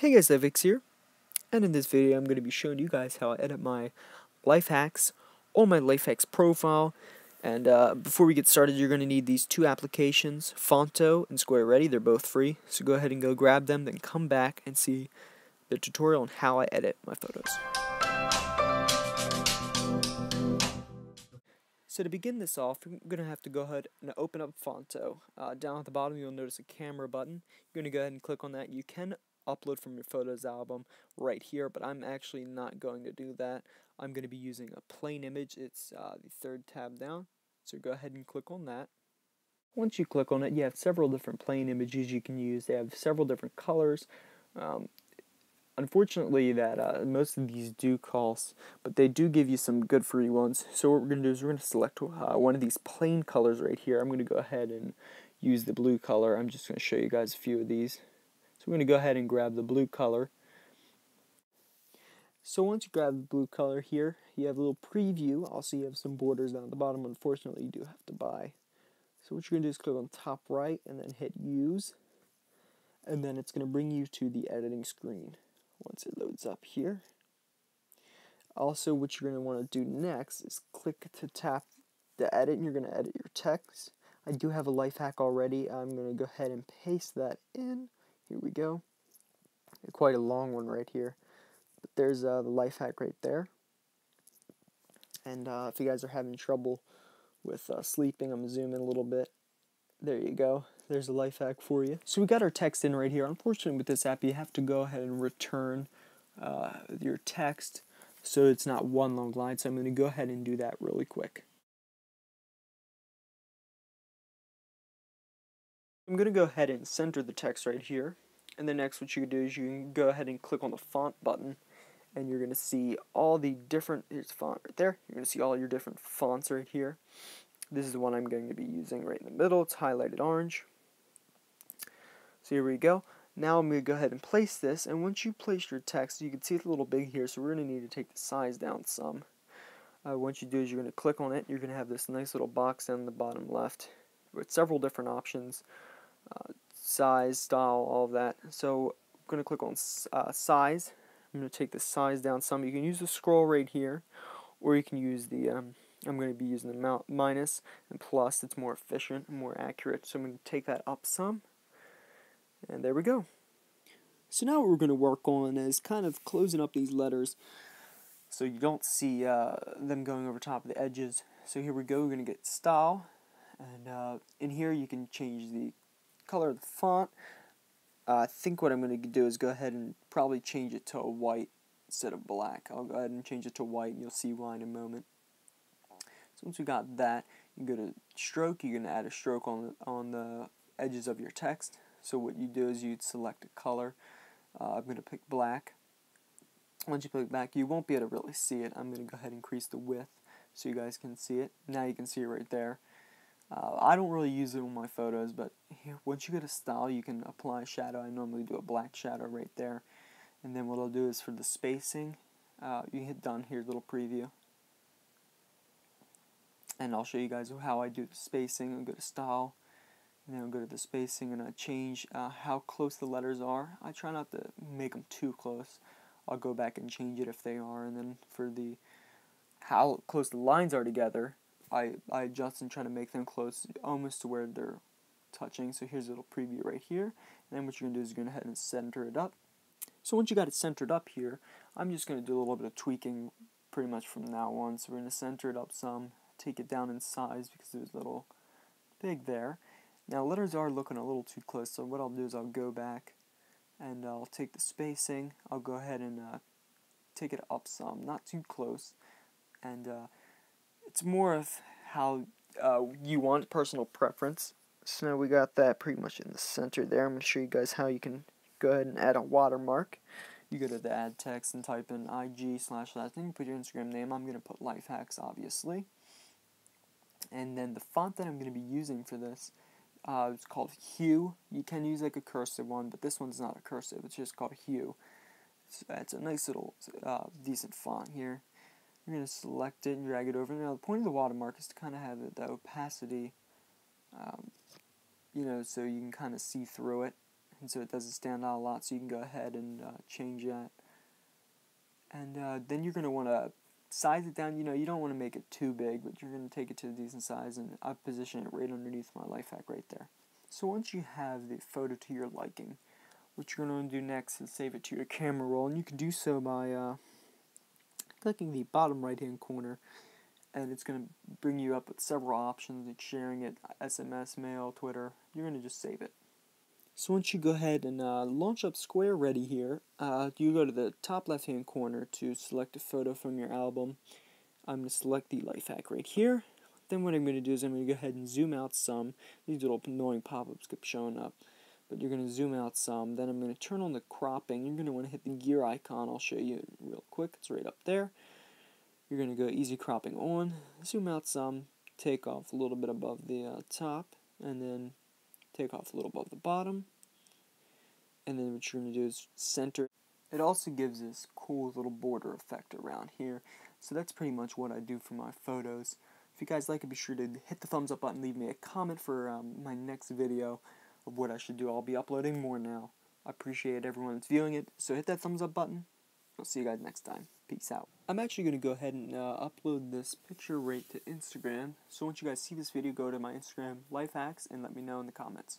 Hey guys, Lifehacksss here, and in this video I'm going to be showing you guys how I edit my life hacks on my Lifehacksss profile. And before we get started, you're going to need these two applications, Fonto and Square Ready. They're both free, so go ahead and go grab them, then come back and see the tutorial on how I edit my photos. So to begin this off, you're going to have to go ahead and open up Fonto. Down at the bottom you'll notice a camera button. You're going to go ahead and click on that. You can upload from your photos album right here, but I'm actually not going to do that. I'm going to be using a plain image. It's the third tab down, so go ahead and click on that. Once you click on it, you have several different plain images you can use. They have several different colors. Unfortunately, that most of these do cost, but they do give you some good free ones. So what we're going to do is we're going to select one of these plain colors right here. I'm going to go ahead and use the blue color. I'm just going to show you guys a few of these. So we're going to go ahead and grab the blue color. So once you grab the blue color here, you have a little preview. Also, you have some borders down at the bottom. Unfortunately, you do have to buy. So what you're going to do is click on top right and then hit use. And then it's going to bring you to the editing screen once it loads up here. Also, what you're going to want to do next is click to tap the edit, and you're going to edit your text. I do have a life hack already. I'm going to go ahead and paste that in. Here we go. Quite a long one right here. But there's the life hack right there. And if you guys are having trouble with sleeping, I'm going to zoom in a little bit. There you go. There's a life hack for you. So we got our text in right here. Unfortunately, with this app, you have to go ahead and return your text so it's not one long line. So I'm going to go ahead and do that really quick. I'm going to go ahead and center the text right here. And then next what you do is you can go ahead and click on the font button, and you're going to see all the different, here's font right there, you're going to see all your different fonts right here. This is the one I'm going to be using right in the middle. It's highlighted orange. So here we go. Now I'm going to go ahead and place this, and once you place your text, you can see it's a little big here, so we're going to need to take the size down some. Once you do is you're going to click on it, you're going to have this nice little box down the bottom left with several different options. Size, style, all of that. So I'm going to click on size. I'm going to take the size down some. You can use the scroll right here, or you can use the, I'm going to be using the minus and plus. It's more efficient and more accurate. So I'm going to take that up some, and there we go. So now what we're going to work on is kind of closing up these letters so you don't see them going over top of the edges. So here we go. We're going to get style, and in here you can change the color of the font. I think what I'm going to do is go ahead and probably change it to a white instead of black. I'll go ahead and change it to white, and you'll see why in a moment. So once we got that, you go to stroke. You're going to add a stroke on the edges of your text. So what you do is you'd select a color. I'm going to pick black. Once you pick black, you won't be able to really see it. I'm going to go ahead and increase the width so you guys can see it. Now you can see it right there. I don't really use it on my photos, but here, once you get a style, you can apply a shadow. I normally do a black shadow right there. And then what I'll do is for the spacing, you hit done here, little preview. And I'll show you guys how I do the spacing. I'll go to style, and then I'll go to the spacing, and I change how close the letters are. I try not to make them too close. I'll go back and change it if they are. And then for the how close the lines are together, I adjust and try to make them close, almost to where they're touching. So here's a little preview right here. And then what you're going to do is you're going to go ahead and center it up. So once you got it centered up here, I'm just going to do a little bit of tweaking pretty much from now on. So we're going to center it up some, take it down in size because it was a little big there. Now letters are looking a little too close, so what I'll do is I'll go back and I'll take the spacing. I'll go ahead and take it up some, not too close. And it's more of how you want, personal preference. So now we got that pretty much in the center there. I'm going to show you guys how you can go ahead and add a watermark. You go to the add text and type in IG/last name, put your Instagram name. I'm going to put Lifehacks, obviously. And then the font that I'm going to be using for this, it's called Hue. You can use like a cursive one, but this one's not a cursive. It's just called Hue. It's a nice little decent font here. You're going to select it and drag it over. Now the point of the watermark is to kind of have the opacity, you know, so you can kind of see through it. and so it doesn't stand out a lot, so you can go ahead and change that. And then you're going to want to size it down. You don't want to make it too big, but you're going to take it to a decent size, and I've positioned it right underneath my life hack right there. So once you have the photo to your liking, what you're going to do next is save it to your camera roll, and you can do so by clicking the bottom right hand corner, and it's going to bring you up with several options like sharing it, SMS, mail, Twitter. You're going to just save it. So once you go ahead and launch up Square Ready here, you go to the top left hand corner to select a photo from your album. I'm going to select the life hack right here. Then what I'm going to do is I'm going to go ahead and zoom out some. These little annoying pop-ups keep showing up, but you're going to zoom out some. Then I'm going to turn on the cropping. You're going to want to hit the gear icon. I'll show you real quick. It's right up there. You're going to go easy cropping on, zoom out some, take off a little bit above the top, and then take off a little above the bottom. And then what you're going to do is center. It also gives this cool little border effect around here. So that's pretty much what I do for my photos. If you guys like it, be sure to hit the thumbs up button, leave me a comment for my next video of what I should do. I'll be uploading more now. I appreciate everyone that's viewing it, so hit that thumbs up button. I'll see you guys next time. Peace out. I'm actually going to go ahead and upload this picture right to Instagram. So once you guys see this video, go to my Instagram, Lifehacksss, and let me know in the comments.